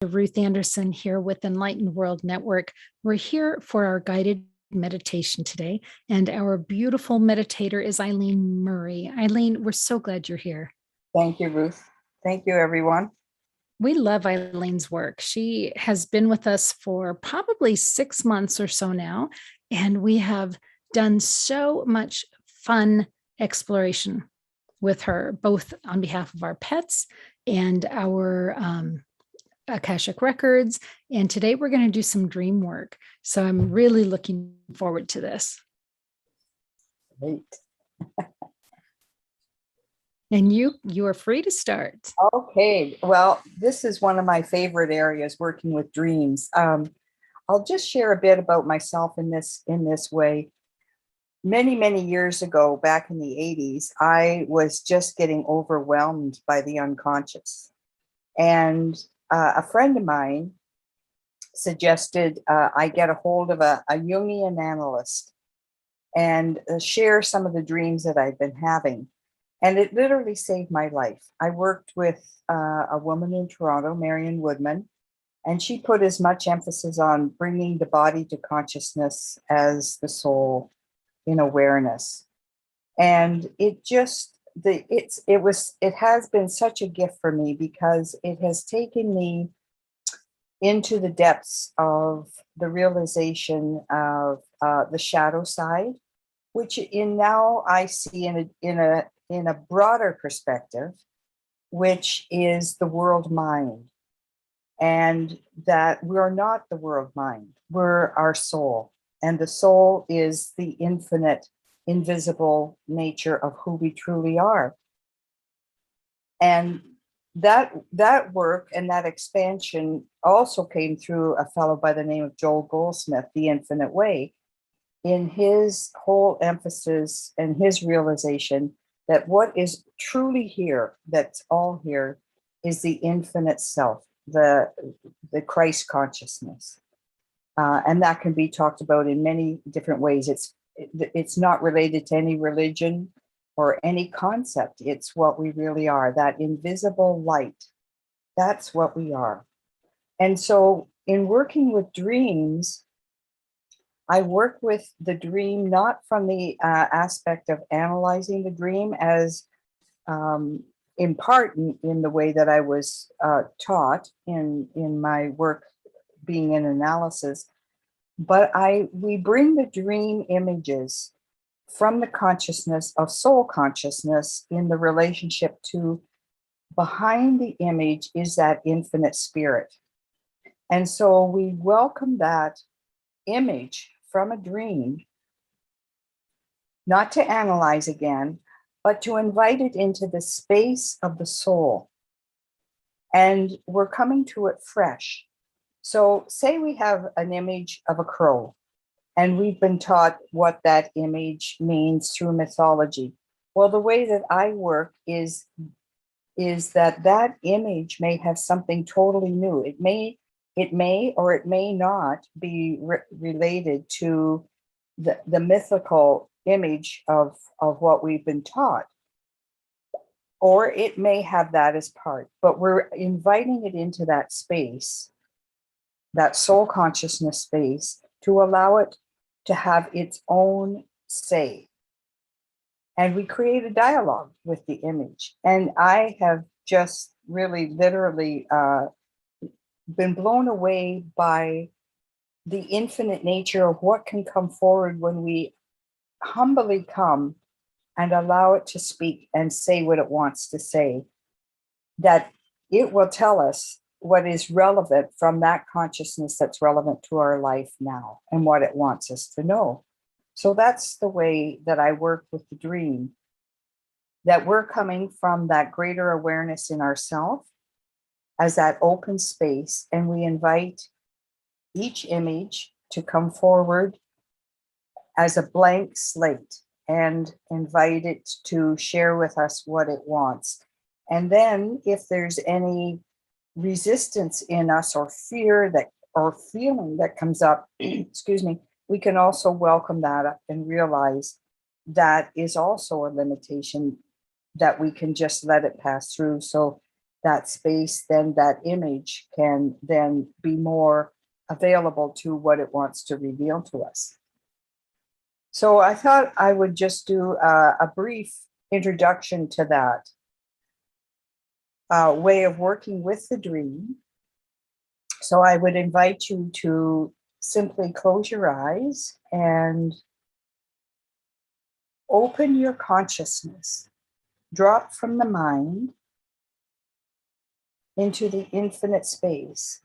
Ruth Anderson here with Enlightened World Network. We're here for our guided meditation today, and our beautiful meditator is Eileen Murray. Eileen, we're so glad you're here. Thank you, Ruth. Thank you, everyone. We love Eileen's work. She has been with us for probably 6 months or so now, and we have done so much fun exploration with her, both on behalf of our pets and our Akashic records. And today we're going to do some dream work. So I'm really looking forward to this. Great. And you are free to start. Okay. Well, this is one of my favorite areas, working with dreams. I'll just share a bit about myself in this way. Many years ago, back in the 80s, I was just getting overwhelmed by the unconscious. And a friend of mine suggested I get a hold of a Jungian analyst and share some of the dreams that I've been having. And it literally saved my life. I worked with a woman in Toronto, Marion Woodman, and she put as much emphasis on bringing the body to consciousness as the soul in awareness. And it just, it has been such a gift for me, because it has taken me into the depths of the realization of the shadow side, which now I see in a broader perspective, which is the world mind, and that we're not the world mind, we're our soul, and the soul is the infinite, invisible nature of who we truly are. And that work and that expansion also came through a fellow by the name of Joel Goldsmith, The Infinite Way, in his whole emphasis and his realization that what is truly here, that's all here, is the infinite self, the Christ consciousness. And that can be talked about in many different ways. It's not related to any religion or any concept. It's what we really are, that invisible light. That's what we are. And so in working with dreams, I work with the dream not from the aspect of analyzing the dream, as in part in the way that I was taught in my work being in analysis, but we bring the dream images from the consciousness of soul consciousness in the relationship to behind the image is that infinite spirit. And so we welcome that image from a dream, not to analyze again, but to invite it into the space of the soul. And we're coming to it fresh. So say we have an image of a crow, and we've been taught what that image means through mythology. Well, the way that I work is that image may have something totally new. It may or it may not be related to the mythical image of what we've been taught. Or it may have that as part, but we're inviting it into that space, that soul consciousness space, to allow it to have its own say. And we create a dialogue with the image. And I have just really literally been blown away by the infinite nature of what can come forward when we humbly come and allow it to speak and say what it wants to say, that it will tell us what is relevant from that consciousness that's relevant to our life now and what it wants us to know. So that's the way that I work with the dream, that we're coming from that greater awareness in ourselves as that open space, and we invite each image to come forward as a blank slate and invite it to share with us what it wants. And then if there's any resistance in us or fear that or feeling that comes up, excuse me, we can also welcome that up and realize that is also a limitation, that we can just let it pass through. So that space, then that image can then be more available to what it wants to reveal to us. So I thought I would just do a brief introduction to that way of working with the dream. So I would invite you to simply close your eyes and open your consciousness, drop from the mind into the infinite space,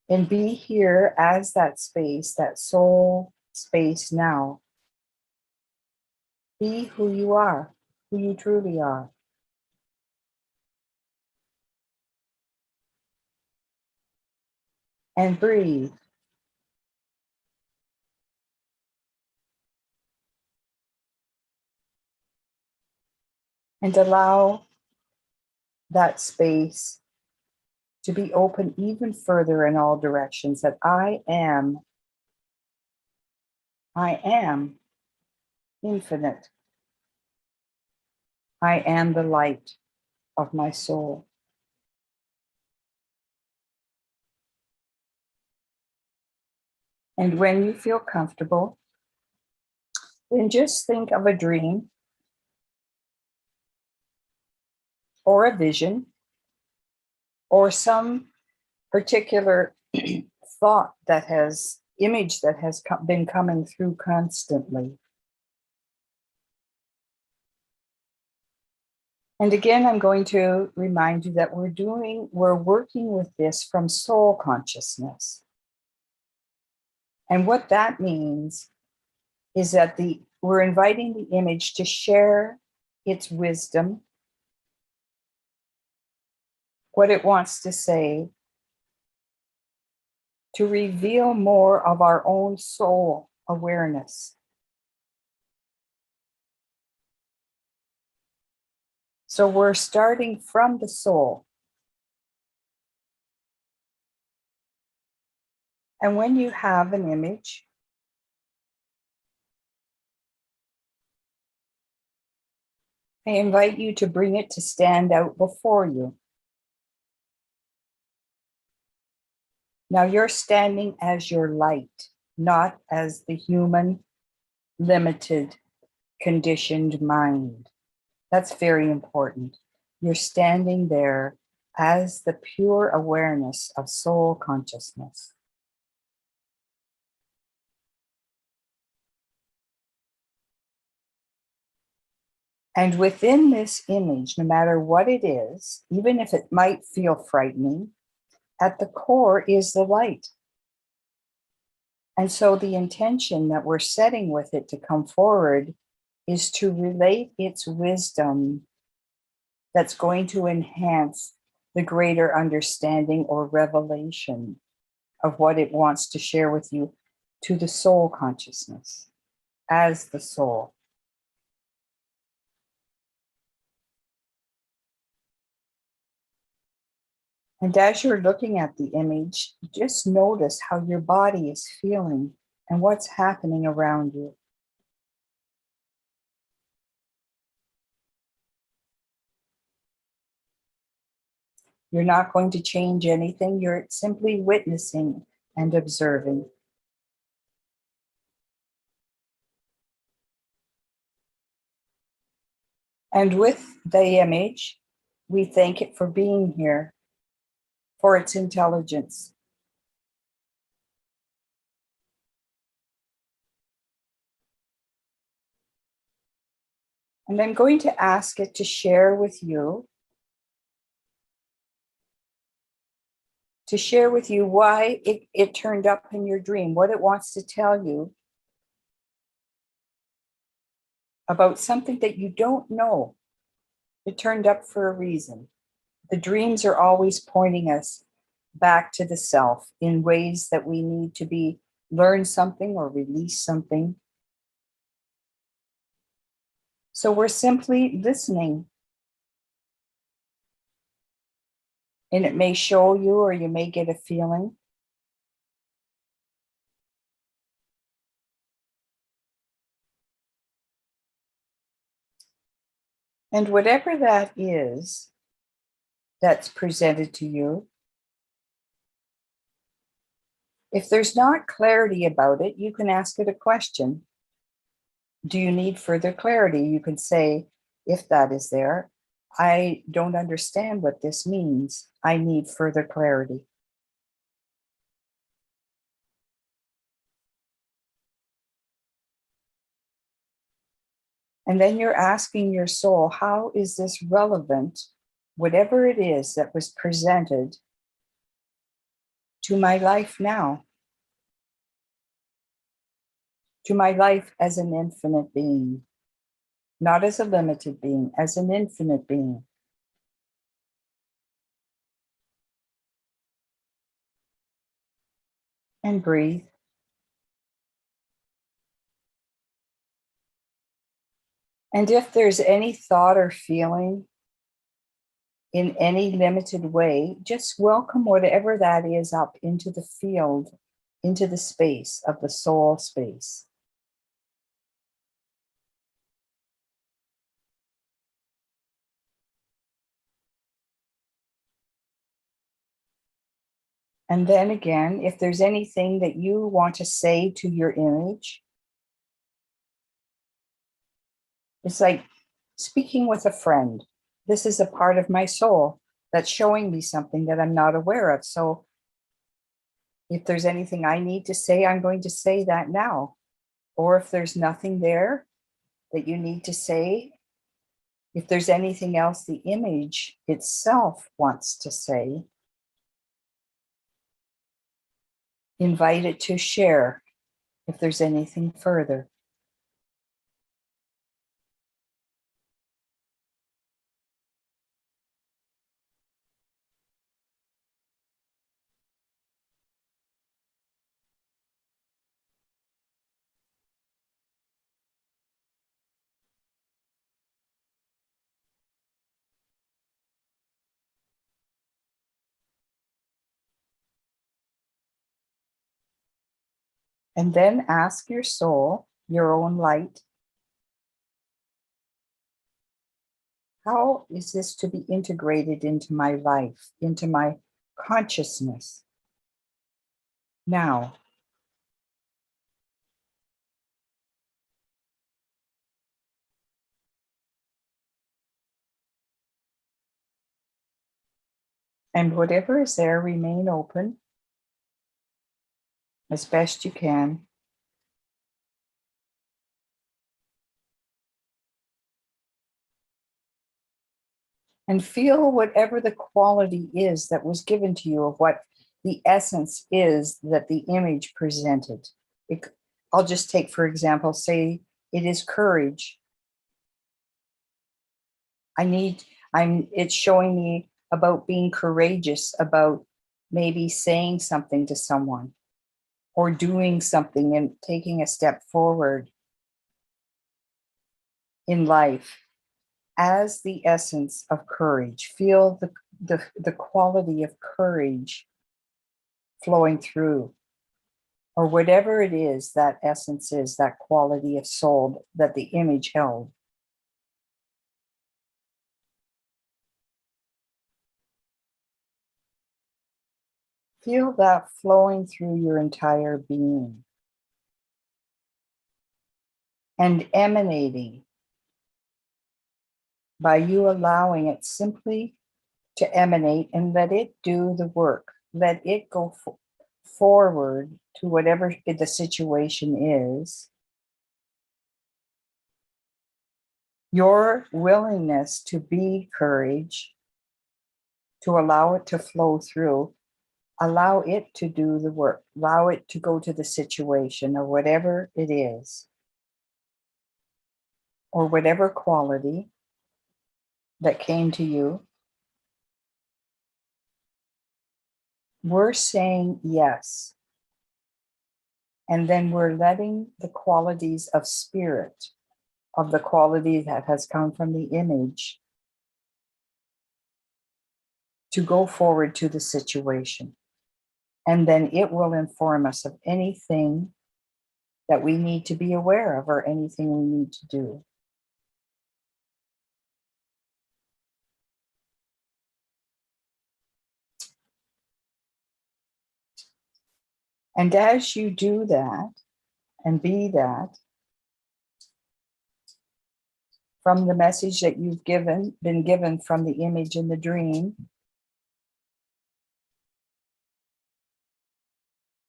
and be here as that space, that soul space now. Be who you are, who you truly are. And breathe. And allow that space to be open even further in all directions, that I am infinite. I am the light of my soul. And when you feel comfortable, then just think of a dream or a vision or some particular thought that has image that has been coming through constantly. And again, I'm going to remind you that we're working with this from soul consciousness. And what that means is that we're inviting the image to share its wisdom, what it wants to say, to reveal more of our own soul awareness. So we're starting from the soul. And when you have an image, I invite you to bring it to stand out before you. Now you're standing as your light, not as the human, limited, conditioned mind. That's very important. You're standing there as the pure awareness of soul consciousness. And within this image, no matter what it is, even if it might feel frightening, at the core is the light. And so the intention that we're setting with it to come forward is to relate its wisdom that's going to enhance the greater understanding or revelation of what it wants to share with you to the soul consciousness as the soul. And as you're looking at the image, just notice how your body is feeling and what's happening around you. You're not going to change anything. You're simply witnessing and observing. And with the image, we thank it for being here, for its intelligence. And I'm going to ask it to share with you why it turned up in your dream, what it wants to tell you about something that you don't know. It turned up for a reason. The dreams are always pointing us back to the self in ways that we need to learn something or release something. So we're simply listening. And it may show you, or you may get a feeling. And whatever that is that's presented to you, if there's not clarity about it, you can ask it a question. Do you need further clarity? You can say, if that is there, I don't understand what this means. I need further clarity. And then you're asking your soul, how is this relevant, whatever it is that was presented, to my life now, to my life as an infinite being, not as a limited being, as an infinite being. And breathe. And if there's any thought or feeling in any limited way, just welcome whatever that is up into the field, into the space of the soul space. And then again, if there's anything that you want to say to your image, it's like speaking with a friend. This is a part of my soul that's showing me something that I'm not aware of. So if there's anything I need to say, I'm going to say that now. Or if there's nothing there that you need to say, if there's anything else the image itself wants to say, invite it to share if there's anything further. And then ask your soul, your own light, how is this to be integrated into my life, into my consciousness now? And whatever is there, remain open as best you can. And feel whatever the quality is that was given to you of what the essence is that the image presented. I'll just take, for example, say it is courage. It's showing me about being courageous, about maybe saying something to someone or doing something and taking a step forward in life as the essence of courage. Feel the quality of courage flowing through, or whatever it is that essence is, that quality of soul that the image held. Feel that flowing through your entire being and emanating by you allowing it simply to emanate and let it do the work. Let it go forward to whatever the situation is. Your willingness to be courage, to allow it to flow through, allow it to do the work, allow it to go to the situation or whatever it is, or whatever quality that came to you. We're saying yes. And then we're letting the qualities of spirit, of the quality that has come from the image, to go forward to the situation. And then it will inform us of anything that we need to be aware of or anything we need to do. And as you do that and be that, from the message that you've been given from the image in the dream,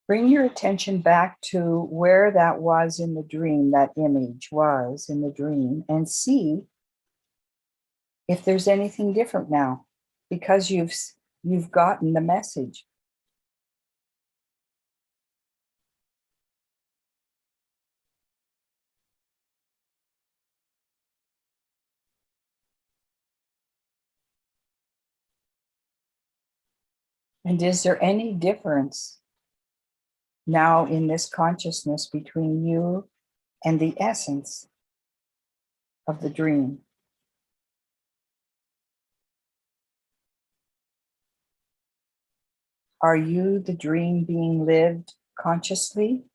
bring your attention back to where that was in the dream, that image was in the dream, and see if there's anything different now, because you've gotten the message. And is there any difference now in this consciousness between you and the essence of the dream? Are you the dream being lived consciously,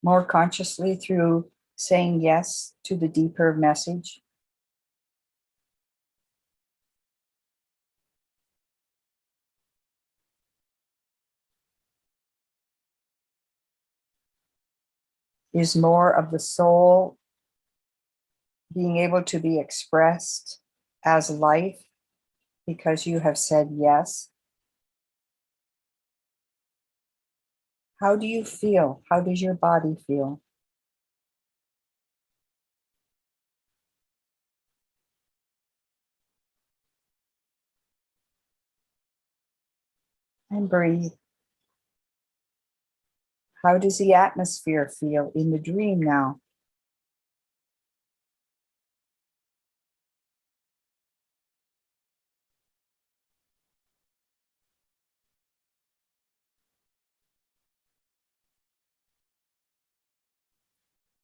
more consciously through saying yes to the deeper message? Is more of the soul being able to be expressed as life because you have said yes? How do you feel? How does your body feel? And breathe. How does the atmosphere feel in the dream now?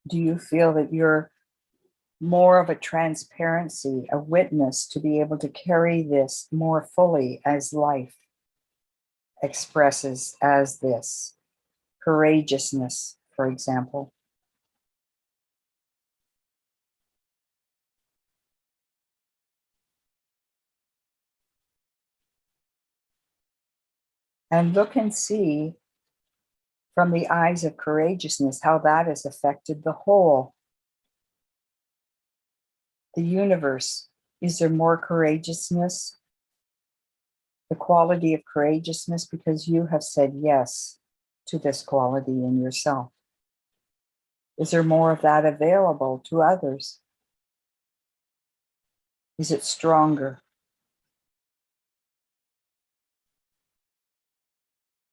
Do you feel that you're more of a transparency, a witness to be able to carry this more fully as life expresses as this? Courageousness, for example. And look and see from the eyes of courageousness how that has affected the whole, the universe. Is there more courageousness? The quality of courageousness because you have said yes to this quality in yourself. Is there more of that available to others? Is it stronger?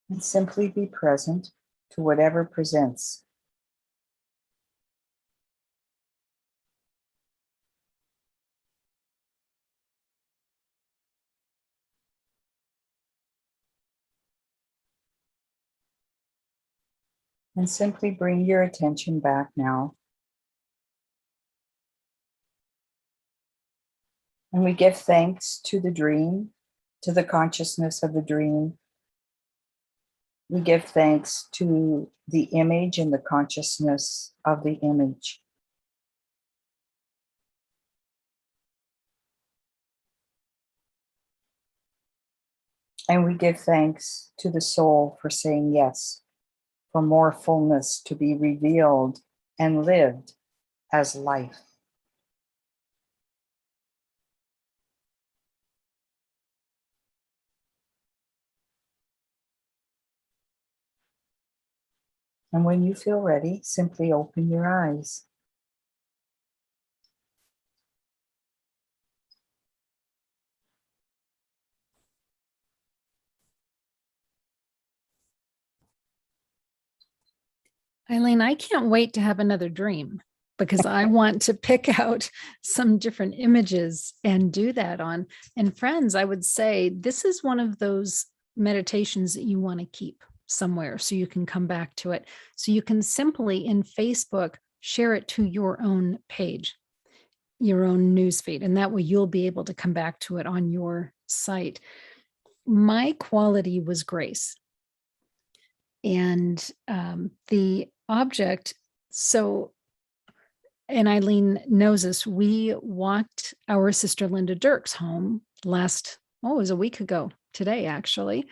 And simply be present to whatever presents. And simply bring your attention back now. And we give thanks to the dream, to the consciousness of the dream. We give thanks to the image and the consciousness of the image. And we give thanks to the soul for saying yes, for more fullness to be revealed and lived as life. And when you feel ready, simply open your eyes. Eileen, I can't wait to have another dream because I want to pick out some different images and do that on. And friends, I would say this is one of those meditations that you want to keep somewhere so you can come back to it. So you can simply in Facebook share it to your own page, your own newsfeed, and that way you'll be able to come back to it on your site. My quality was grace. And the object, so, and Eileen knows this, we walked our sister Linda Dirks home it was a week ago today, actually.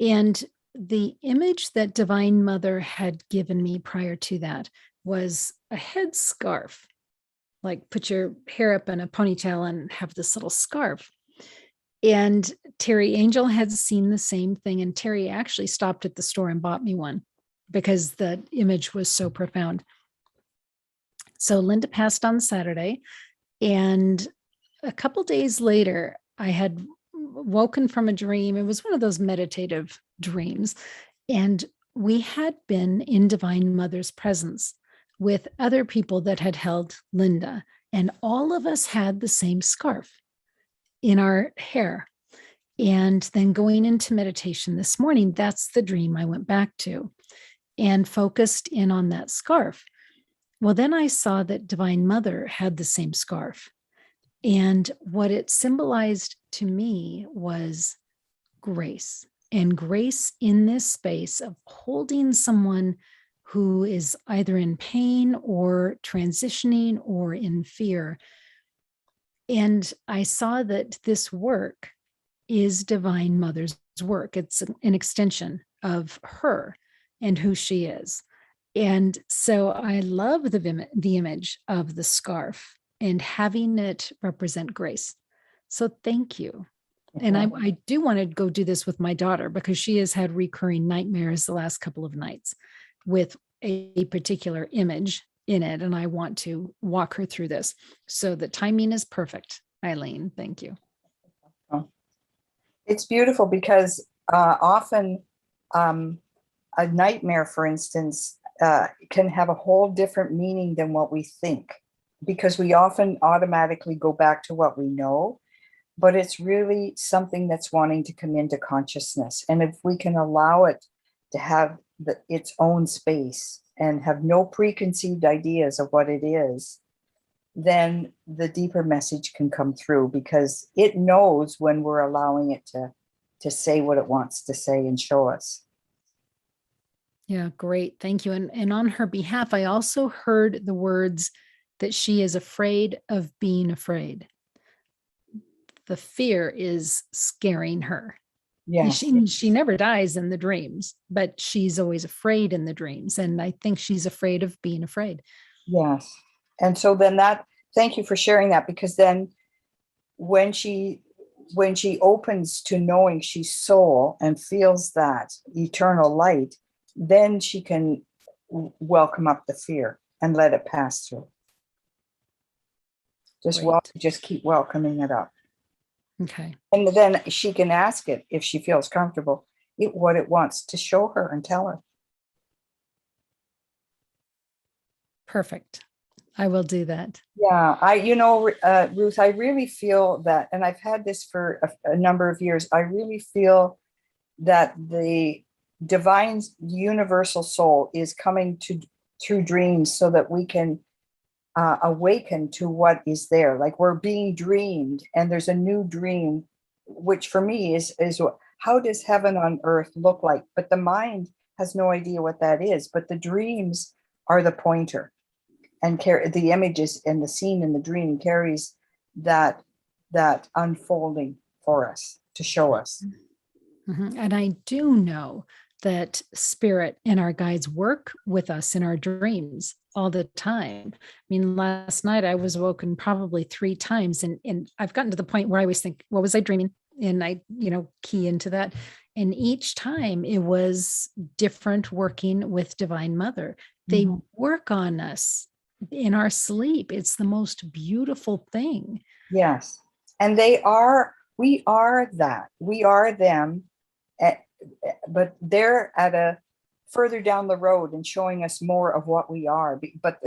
And the image that Divine Mother had given me prior to that was a head scarf, like put your hair up in a ponytail and have this little scarf. And Terry Angel had seen the same thing. And Terry actually stopped at the store and bought me one because the image was so profound. So Linda passed on Saturday. And a couple days later, I had woken from a dream. It was one of those meditative dreams. And we had been in Divine Mother's presence with other people that had held Linda. And all of us had the same scarf in our hair. And then going into meditation this morning, that's the dream I went back to and focused in on that scarf. Well, then I saw that Divine Mother had the same scarf. And what it symbolized to me was grace, and grace in this space of holding someone who is either in pain or transitioning or in fear. And I saw that this work is Divine Mother's work. It's an extension of her and who she is. And so I love the image of the scarf and having it represent grace. So thank you. And I do want to go do this with my daughter because she has had recurring nightmares the last couple of nights with a particular image in it. And I want to walk her through this. So the timing is perfect. Eileen, thank you. It's beautiful because often a nightmare, for instance, can have a whole different meaning than what we think, because we often automatically go back to what we know, but it's really something that's wanting to come into consciousness. And if we can allow it to have its own space and have no preconceived ideas of what it is, then the deeper message can come through, because it knows when we're allowing it to say what it wants to say and show us. Yeah, great. Thank you. And on her behalf, I also heard the words that she is afraid of being afraid. The fear is scaring her. Yes. She never dies in the dreams, but she's always afraid in the dreams. And I think she's afraid of being afraid. Yes. And so then thank you for sharing that, because then when she opens to knowing she's soul and feels that eternal light, then she can welcome up the fear and let it pass through. Just keep welcoming it up. Okay. And then she can ask it, if she feels comfortable, what it wants to show her and tell her. Perfect. I will do that. Yeah, Ruth, I really feel that, and I've had this for a number of years, I really feel that the divine universal soul is coming through dreams so that we can awaken to what is there. Like we're being dreamed, and there's a new dream, which for me is how does heaven on earth look like? But the mind has no idea what that is, but the dreams are the pointer. And the images and the scene in the dream carries that unfolding for us to show us. Mm-hmm. And I do know that spirit and our guides work with us in our dreams all the time. I mean, last night I was woken probably 3 times, and I've gotten to the point where I always think, what was I dreaming? And I, key into that. And each time it was different, working with Divine Mother. They work on us in our sleep. It's the most beautiful thing. Yes. And we are that. We are them, but they're at a further down the road and showing us more of what we are. But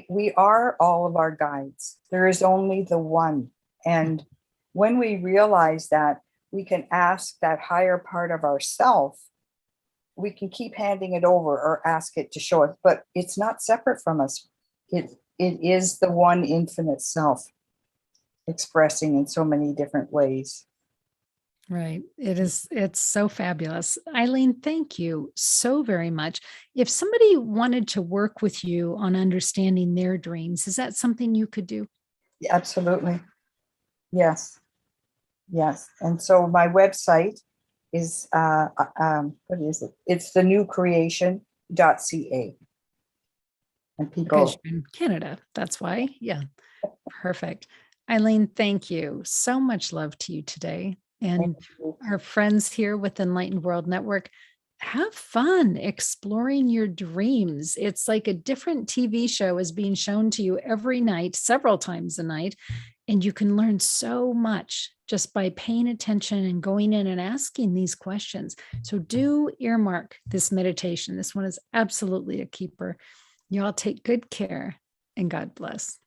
we are all of our guides. There is only the one. And when we realize that, we can ask that higher part of ourself. We can keep handing it over or ask it to show us, but it's not separate from us. It is the one infinite self expressing in so many different ways. Right. It's so fabulous. Eileen, thank you so very much. If somebody wanted to work with you on understanding their dreams, is that something you could do? Absolutely. Yes. Yes. And so my website is, what is it? It's the newcreation.ca. And Because people, you're in Canada. That's why. Yeah. Perfect. Eileen, thank you. So much love to you today. And our friends here with Enlightened World Network, have fun exploring your dreams. It's like a different TV show is being shown to you every night, several times a night. And you can learn so much just by paying attention and going in and asking these questions. So do earmark this meditation. This one is absolutely a keeper. You all take good care and God bless.